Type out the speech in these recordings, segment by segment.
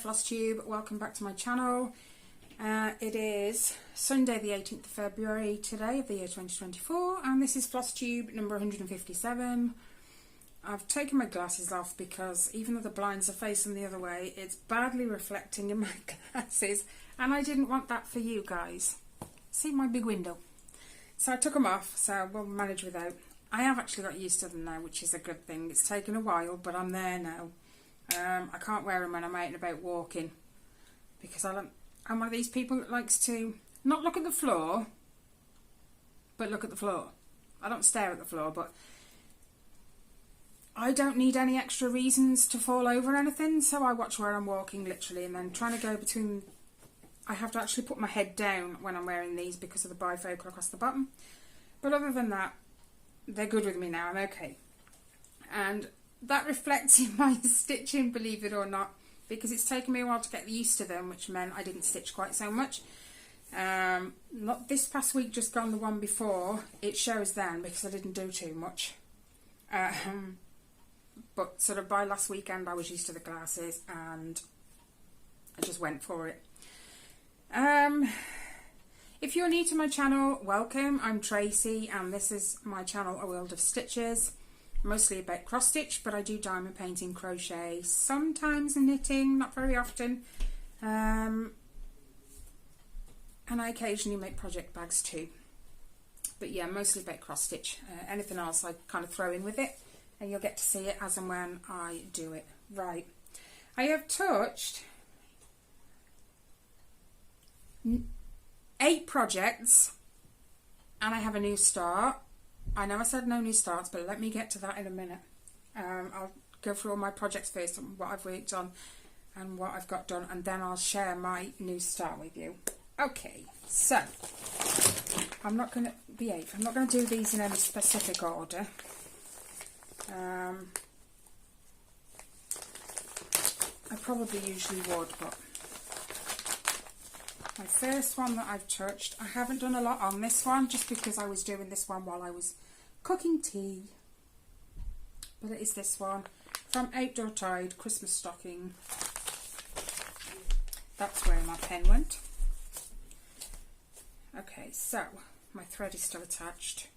Flosstube, welcome back to my channel. It is Sunday the 18th of February today of the year 2024 and this is Flosstube number 157. I've taken my glasses off because even though the blinds are facing the other way, it's badly reflecting in my glasses and I didn't want that for you guys. See my big window. So I took them off, so we'll manage without. I have actually got used to them now, which is a good thing. It's taken a while, but I'm there now. I can't wear them when I'm out and about walking because I'm one of these people that likes to not look at the floor, but look at the floor. I don't stare at the floor, but I don't need any extra reasons to fall over or anything, so I watch where I'm walking literally, and then trying to go between. I have to actually put my head down when I'm wearing these because of the bifocal across the bottom. But other than that, they're good with me now. I'm okay. And that reflects in my stitching, believe it or not, because it's taken me a while to get used to them, which meant I didn't stitch quite so much. Not this past week, just gone the one before. It shows then because I didn't do too much. But sort of by last weekend I was used to the glasses and I just went for it. If you're new to my channel, welcome. I'm Tracy and this is my channel, A World of Stitches. Mostly about cross stitch, but I do diamond painting, crochet, sometimes knitting, not very often. And I occasionally make project bags too. But yeah, mostly about cross stitch. Anything else I kind of throw in with it and you'll get to see it as and when I do it. Right. I have touched 8 projects and I have a new start. I know I said no new starts, but let me get to that in a minute. I'll go through all my projects first and what I've worked on and what I've got done, and then I'll share my new start with you. Okay, so I'm not going to behave. I'm not going to do these in any specific order. I probably usually would, but my first one that I've touched, I haven't done a lot on this one just because I was doing this one while I was cooking tea, but it is this one from Outdoor Tide Christmas Stocking. That's where my pen went. Okay, so my thread is still attached.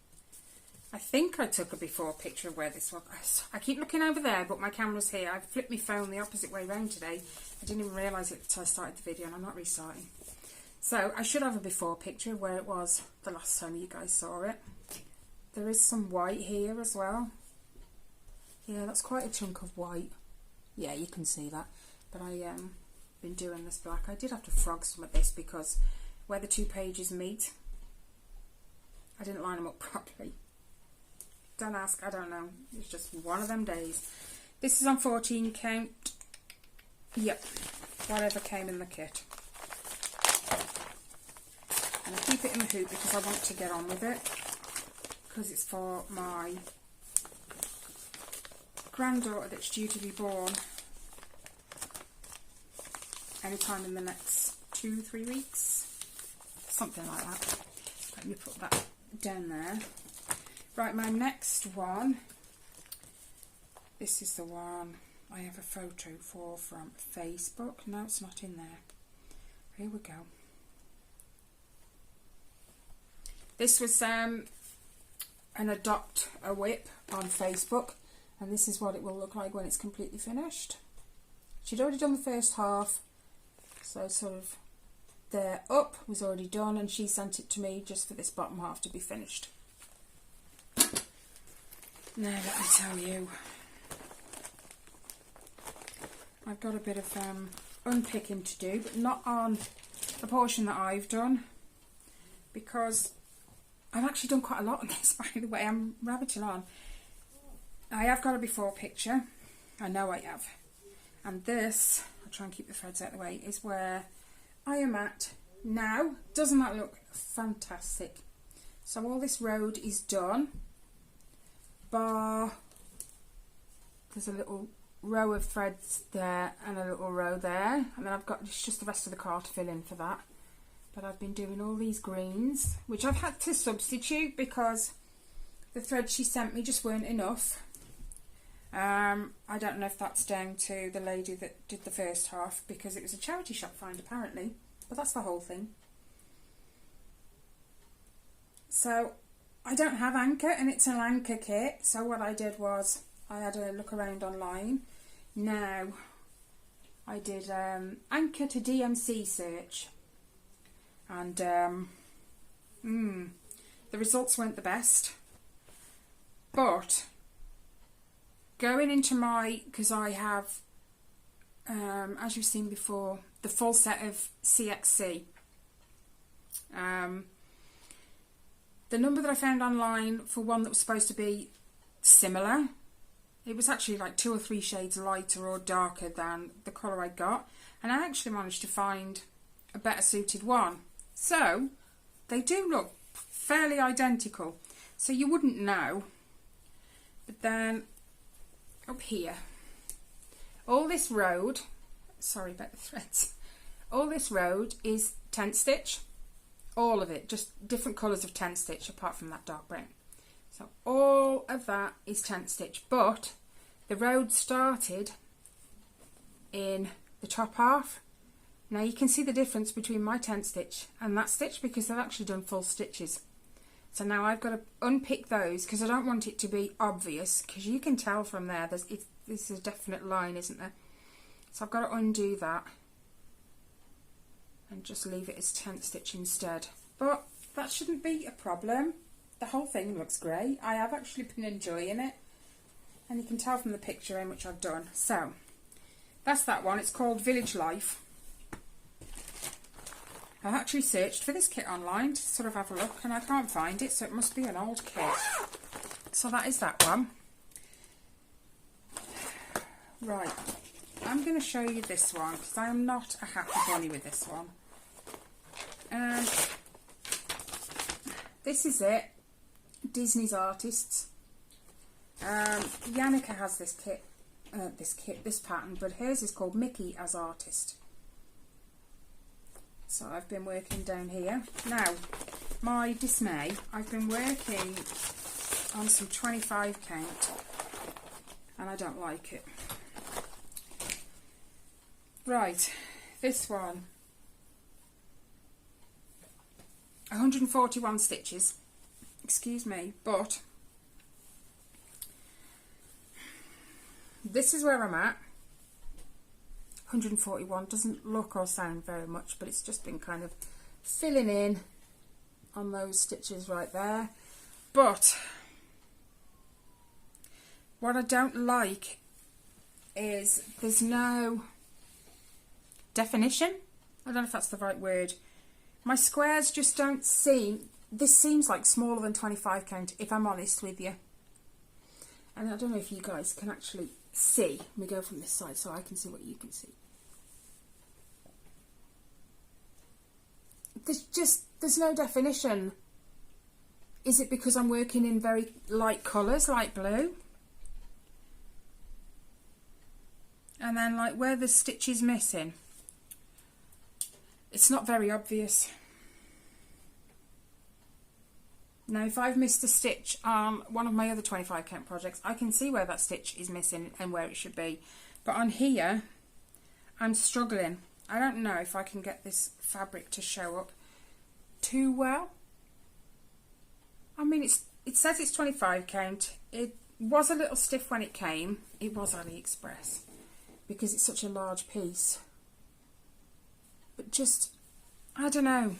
I think I took a before picture of where this was. I keep looking over there, but my camera's here. I've flipped my phone the opposite way around today. I didn't even realise it until I started the video, and I'm not restarting. So I should have a before picture of where it was the last time you guys saw it. There is some white here as well. Yeah, that's quite a chunk of white. Yeah, you can see that. But I been doing this black. I did have to frog some of this because where the 2 pages meet, I didn't line them up properly. Don't ask, I don't know. It's just one of them days. This is on 14 count. Yep, whatever came in the kit. And I keep it in the hoop because I want to get on with it, because it's for my granddaughter that's due to be born anytime in the next 2-3 weeks, something like that. Let me put that down there. Right, my next one, this is the one I have a photo for from Facebook. No, it's not in there. Here we go. This was an adopt a whip on Facebook, and this is what it will look like when it's completely finished. She'd already done the first half, so sort of their up was already done, and she sent it to me just for this bottom half to be finished. Now let me tell you, I've got a bit of unpicking to do, but not on the portion that I've done, because I've actually done quite a lot on this, by the way. I'm rabbiting on. I have got a before picture. I know I have. And this, I'll try and keep the threads out of the way, is where I am at now. Doesn't that look fantastic? So all this road is done. Bar, there's a little row of threads there and a little row there. And then I've got just the rest of the car to fill in for that. But I've been doing all these greens, which I've had to substitute because the threads she sent me just weren't enough. I don't know if that's down to the lady that did the first half, because it was a charity shop find apparently, but that's the whole thing. So I don't have anchor, and it's an anchor kit, so what I did was I had a look around online. Now I did anchor to DMC search, and the results weren't the best, but going into my, because I have, as you've seen before, the full set of CXC. The number that I found online for one that was supposed to be similar, it was actually like 2 or 3 shades lighter or darker than the colour I got, and I actually managed to find a better suited one. So they do look fairly identical, so you wouldn't know. But then up here, all this road, sorry about the threads, all this road is tent stitch, all of it, just different colours of tent stitch apart from that dark brown. So all of that is tent stitch, but the road started in the top half. Now you can see the difference between my tent stitch and that stitch, because they've actually done full stitches. So now I've got to unpick those, because I don't want it to be obvious, because you can tell from there, this is a definite line, isn't there? So I've got to undo that and just leave it as tent stitch instead. But that shouldn't be a problem. The whole thing looks great. I have actually been enjoying it, and you can tell from the picture how much I've done. So that's that one. It's called Village Life. I actually searched for this kit online to sort of have a look, and I can't find it, so it must be an old kit. So that is that one. Right, I'm going to show you this one, because I am not a happy bunny with this one. This is it, Disney's Artists. Yannicka has this pattern, but hers is called Mickey as Artist. So I've been working down here. Now, my dismay, I've been working on some 25 count, and I don't like it. Right, this one, 141 stitches, excuse me, but this is where I'm at. 141 doesn't look or sound very much, but it's just been kind of filling in on those stitches right there. But what I don't like is there's no definition. I don't know if that's the right word. My squares just don't seem, this seems like smaller than 25 count, if I'm honest with you. And I don't know if you guys can actually see. Let me go from this side so I can see what you can see. There's no definition. Is it because I'm working in very light colours, like blue? And then like where the stitch is missing, it's not very obvious. Now if I've missed a stitch on one of my other 25 count projects, I can see where that stitch is missing and where it should be. But on here, I'm struggling. I don't know if I can get this fabric to show up too well. I mean, it says it's 25 count. It was a little stiff when it came. It was AliExpress because it's such a large piece. But just, I don't know.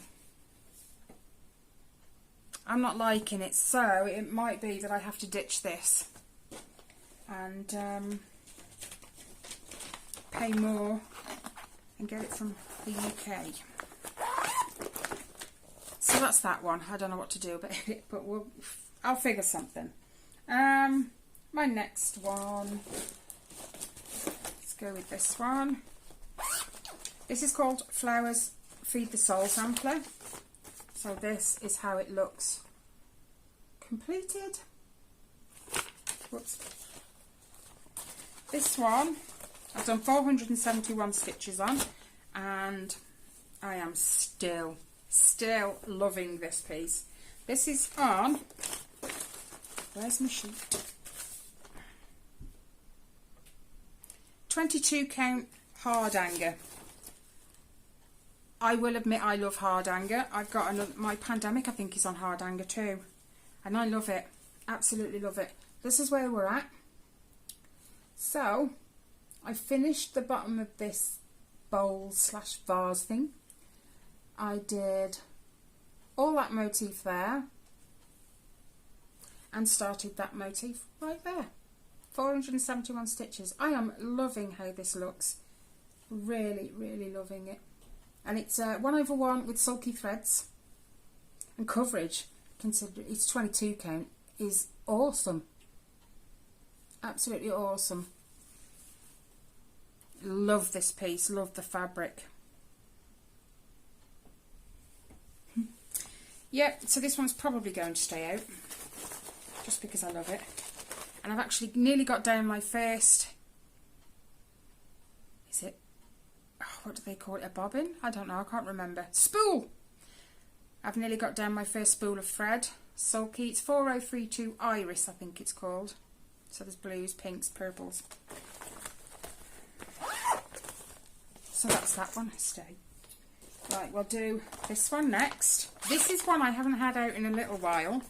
I'm not liking it, so it might be that I have to ditch this and pay more and get it from the UK. So that's that one. I don't know what to do about it, but I'll figure something. My next one, let's go with this one. This is called Flowers Feed the Soul Sampler. So this is how it looks completed. Whoops. This one, I've done 471 stitches on, and I am still loving this piece. This is on, where's my sheet? 22 count hard hanger. I will admit I love hard hanger. I've got another, my pandemic I think is on hard hanger too, and I love it, absolutely love it. This is where we're at. So I finished the bottom of this bowl slash vase thing. I did all that motif there and started that motif right there. 471 stitches. I am loving how this looks, really loving it. And it's 1/1 with sulky threads, and coverage, consider it's 22 count, is awesome, absolutely awesome. Love this piece, love the fabric. Yep, so this one's probably going to stay out just because I love it. And I've actually nearly got down my first, is it, what do they call it, a bobbin? I don't know, I can't remember. Spool! I've nearly got down my first spool of thread. Sulky, it's 4032 Iris I think it's called. So there's blues, pinks, purples. So that's that one, stay. Right, we'll do this one next. This is one I haven't had out in a little while.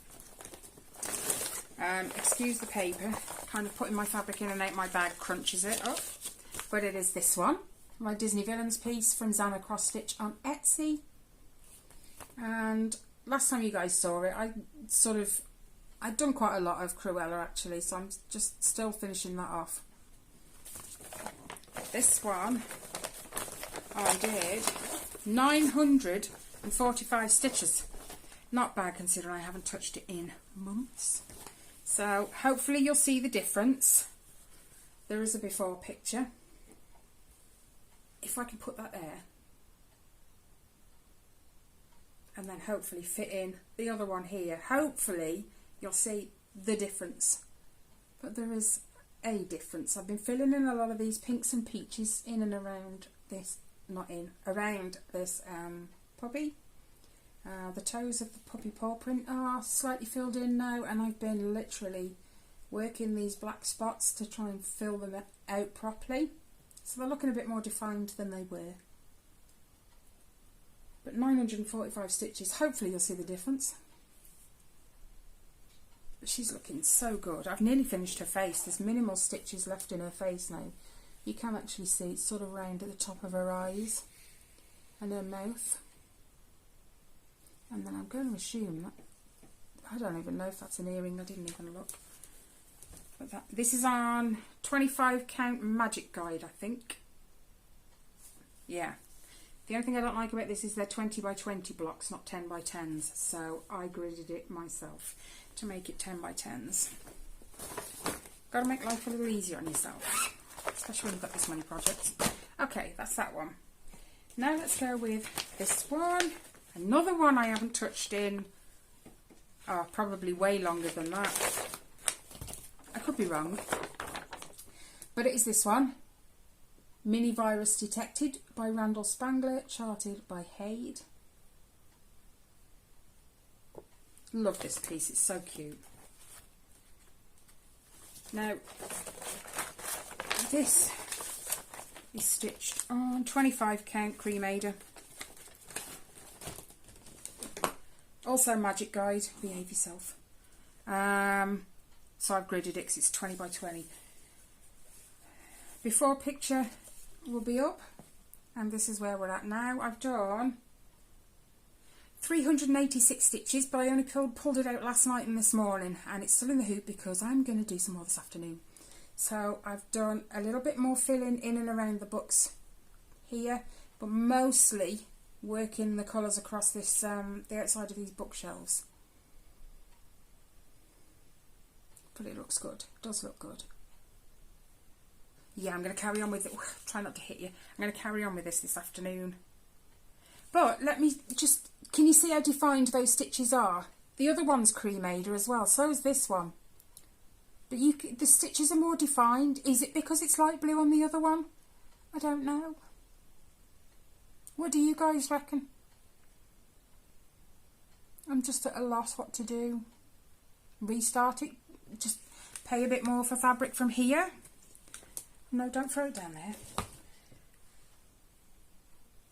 Excuse the paper, kind of putting my fabric in and out my bag crunches it up. But it is this one, my Disney Villains piece from Zana Cross Stitch on Etsy. And last time you guys saw it, I'd done quite a lot of Cruella actually, so I'm just still finishing that off. This one I did 945 stitches. Not bad considering I haven't touched it in months. So hopefully you'll see the difference. There is a before picture. If I can put that there. And then hopefully fit in the other one here. Hopefully you'll see the difference. But there is a difference. I've been filling in a lot of these pinks and peaches in and around this, around this puppy. The toes of the puppy paw print are slightly filled in now, and I've been literally working these black spots to try and fill them out properly. So they're looking a bit more defined than they were. But 945 stitches, hopefully you'll see the difference. But she's looking so good. I've nearly finished her face. There's minimal stitches left in her face now. You can actually see it's sort of round at the top of her eyes and her mouth. And then I'm going to assume that, I don't even know if that's an earring, I didn't even look. But this is on 25 count Magic Guide, I think. Yeah. The only thing I don't like about this is they're 20 by 20 blocks, not 10 by 10s. So I gridded it myself to make it 10 by 10s. Got to make life a little easier on yourself, especially when you've got this many projects. Okay, that's that one. Now let's go with this one. Another one I haven't touched in, probably way longer than that. I could be wrong. But it is this one. Mini Virus Detected by Randall Spangler, charted by Haid. Love this piece, it's so cute. Now, this is stitched on 25 count Cremader. Also Magic Guide, behave yourself. So I've gridded it because it's 20 by 20. Before picture will be up, and this is where we're at now. I've done 386 stitches, but I only pulled it out last night and this morning, and it's still in the hoop because I'm going to do some more this afternoon. So I've done a little bit more filling in and around the books here, but mostly working the colours across this the outside of these bookshelves. But it looks good. It does look good. Yeah, I'm going to carry on with it. Try not to hit you. I'm going to carry on with this afternoon. But let me just... Can you see how defined those stitches are? The other one's Cremader as well. So is this one. But the stitches are more defined. Is it because it's light blue on the other one? I don't know. What do you guys reckon? I'm just at a loss what to do. Restart it. Just pay a bit more for fabric from here. No, don't throw it down there.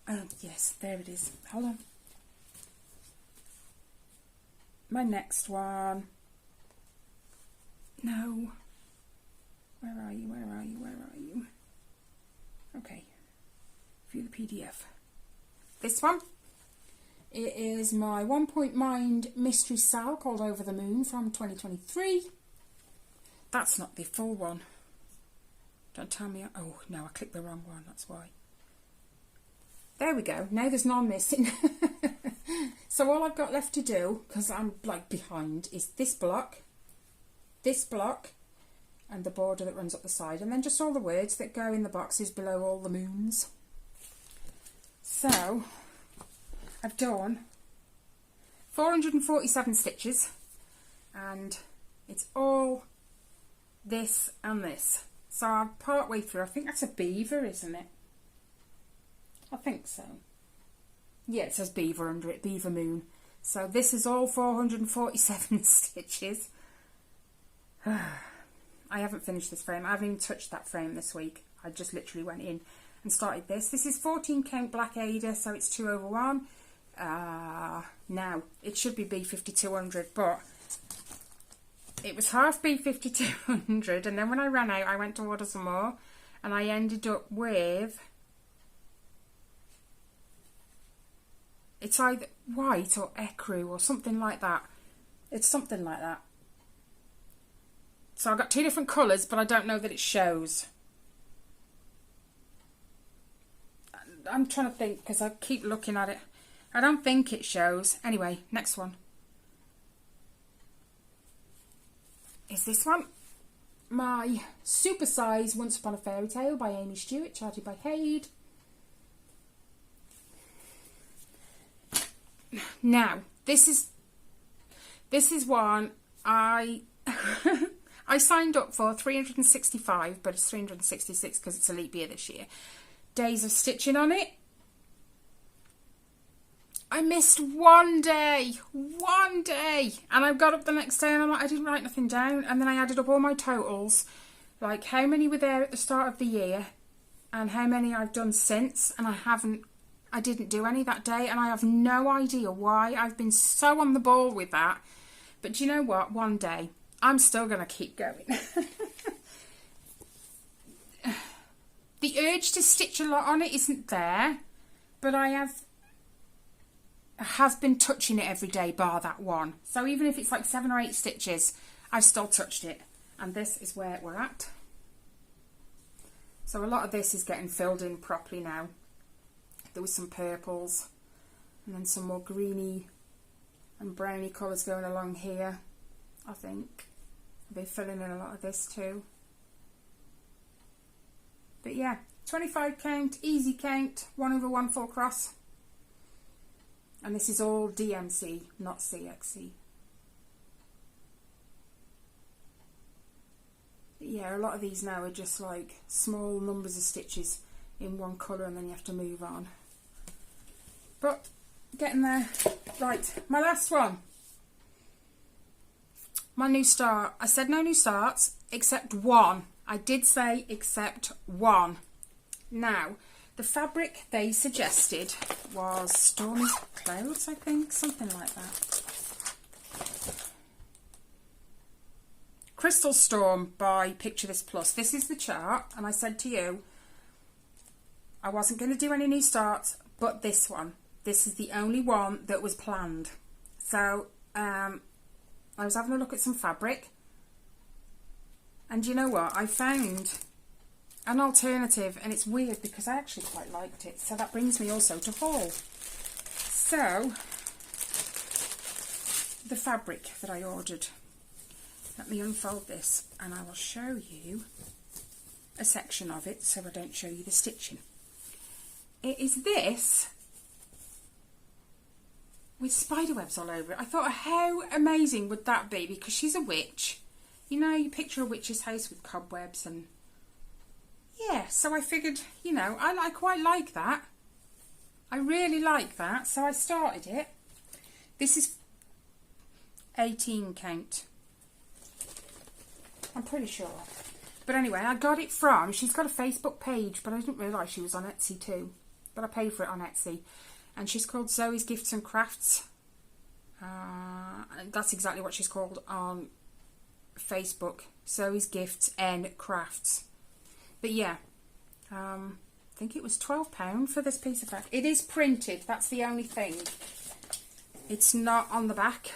Oh, yes, there it is. Hold on. My next one. No. Where are you? Where are you? Where are you? Okay. View the PDF. This one. It is my 1 Point Mind mystery sal called Over the Moon from 2023. That's not the full one. Don't tell me. Oh, no, I clicked the wrong one. That's why. There we go. Now there's none missing. So all I've got left to do, because I'm like behind, is this block, and the border that runs up the side, and then just all the words that go in the boxes below all the moons. So I've done 447 stitches, and it's all this and this. So I'm part way through. I think that's a beaver, isn't it? I think so. Yeah, it says beaver under it, beaver moon. So this is all 447 stitches. I haven't finished this frame. I haven't even touched that frame this week. I just literally went in and started this. This is 14 count Black Ada, so it's 2 over 1. Now, it should be B5200, but it was half B5200, and then when I ran out, I went to order some more, and I ended up with... It's either white or ecru or something like that. It's something like that. So I've got 2 different colours, but I don't know that it shows. I'm trying to think because I keep looking at it. I don't think it shows. Anyway, next one. Is this one. My super size Once Upon a Fairy Tale by Amy Stewart, charted by Haid. Now, this is one I I signed up for 365, but it's 366 because it's a leap year this year. Days of stitching on it. I missed one day, and I got up the next day and I'm like, I didn't write nothing down, and then I added up all my totals, like how many were there at the start of the year and how many I've done since, and I didn't do any that day, and I have no idea why. I've been so on the ball with that. But do you know what? One day, I'm still going to keep going. The urge to stitch a lot on it isn't there, but I have been touching it every day, bar that one. So even if it's like 7 or 8 stitches, I've still touched it. And this is where we're at. So a lot of this is getting filled in properly now. There was some purples and then some more greeny and browny colours going along here, I think. I'll be filling in a lot of this too. But yeah, 25 count, easy count, 1 over 1 full cross. And this is all DMC, not CXC. But yeah, a lot of these now are just like small numbers of stitches in one colour, and then you have to move on. But getting there. Right, my last one. My new start. I said no new starts except one. I did say except one. Now, the fabric they suggested was Stormy Clouds, I think, something like that. Crystal Storm by Picture This Plus. This is the chart, and I said to you I wasn't going to do any new starts, but this one. This is the only one that was planned. So I was having a look at some fabric, and you know what? I found an alternative, and it's weird because I actually quite liked it. So that brings me also to haul. So the fabric that I ordered. Let me unfold this and I will show you a section of it so I don't show you the stitching. It is this with spider webs all over it. I thought, how amazing would that be? Because she's a witch. You know, you picture a witch's house with cobwebs and... yeah, so I figured, you know, I quite like that. I really like that, so I started it. This is 18 count. I'm pretty sure. But anyway, I got it from, she's got a Facebook page, but I didn't realise she was on Etsy too. But I paid for it on Etsy. And she's called Zoe's Gifts and Crafts. That's exactly what she's called on Facebook. Zoe's Gifts and Crafts. But yeah, I think it was £12 for this piece of fabric. It is printed, that's the only thing. It's not on the back.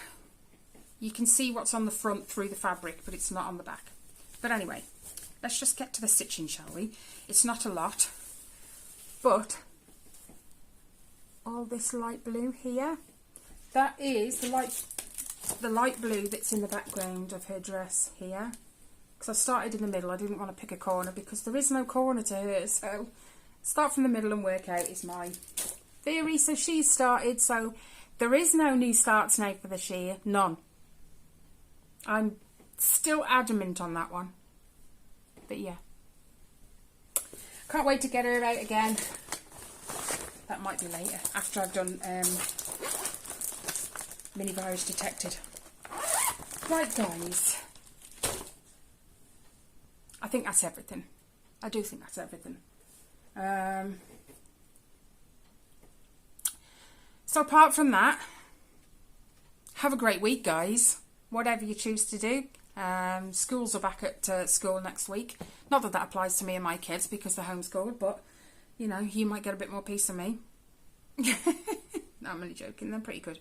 You can see what's on the front through the fabric, but it's not on the back. But anyway, let's just get to the stitching, shall we? It's not a lot, but all this light blue here, that is the light blue that's in the background of her dress here. Because I started in the middle, I didn't want to pick a corner because there is no corner to hers. So start from the middle and work out is my theory. So she's started, so there is no new starts now for this year, none. I'm still adamant on that one. But yeah. Can't wait to get her out again. That might be later, after I've done mini virus detected. Right guys. I think that's everything. I do think that's everything. So apart from that, have a great week, guys. Whatever you choose to do. Schools are back at school next week. Not that that applies to me and my kids because they're homeschooled, but you know, you might get a bit more peace than me. No, I'm only joking. They're pretty good.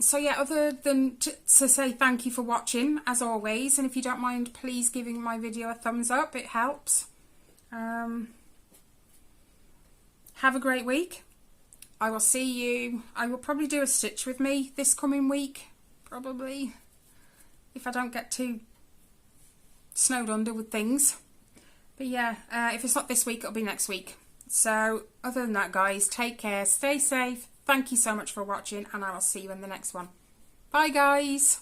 So yeah, other than to say thank you for watching, as always. And if you don't mind, please giving my video a thumbs up. It helps. Have a great week. I will see you. I will probably do a stitch with me this coming week. Probably. If I don't get too snowed under with things. But yeah, if it's not this week, it'll be next week. So other than that, guys, take care. Stay safe. Thank you so much for watching. And I will see you in the next one. Bye, guys.